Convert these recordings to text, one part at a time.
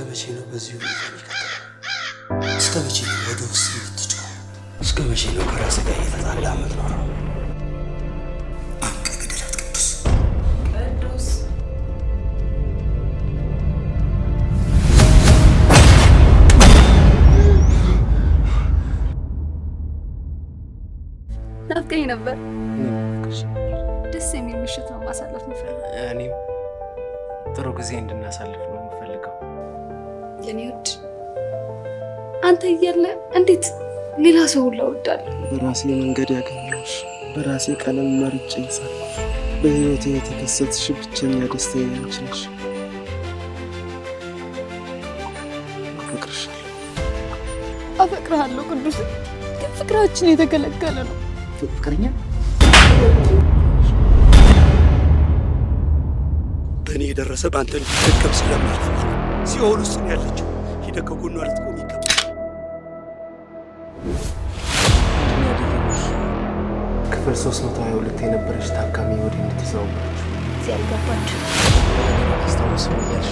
መቼ ነው በዚህ ሁኔታ የሚቀጥለው? እስከ መቼ ነው ወደ ውስጥ የምትጮህ? እስከ መቼ ነው ከራስህ ጋር እየተጣላ የምትኖረው? አንቀህ ግደላት ቅዱስ። ናፍቀኝ ነበር። ደስ የሚል ምሽት ነው ማሳለፍ የምፈልገው። እኔም ጥሩ ጊዜ እንድናሳልፍ ነው የምፈልገው። የኔ ውድ አንተ እያለ እንዴት ሌላ ሰው ሁላ እወዳለሁ። በራሴ መንገድ ያገኘሁሽ፣ በራሴ ቀለም መርጬ ይሳል በህይወቴ የተከሰትሽ ብቸኛ ደስታዬ አንቺ ነሽ። አፈቅርሻለሁ። አፈቅርሃለሁ ቅዱስ። ግን ፍቅራችን የተከለከለ ነው። ፍቅረኛ በእኔ የደረሰ በአንተ እንዲደገም ስለማልፈልግ ሲኦል ውስጥ ነው ያለችው። ሂደህ ከጎኗ ልትቆም ይገባል። ክፍል 322 የነበረች ታካሚ ወደ እንድትዘዋወረች እዚህ ያልገባችሁ ታስታውስኛለሽ?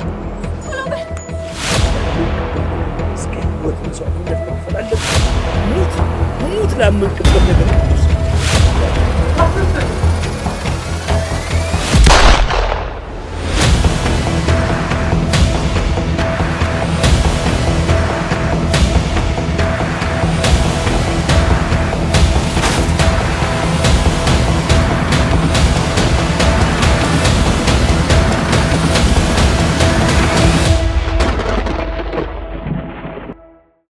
እስከ ህይወት መስዋዕትነት መክፈል አለብህ። ሞት ላመንክበት ነገር ቅዱስ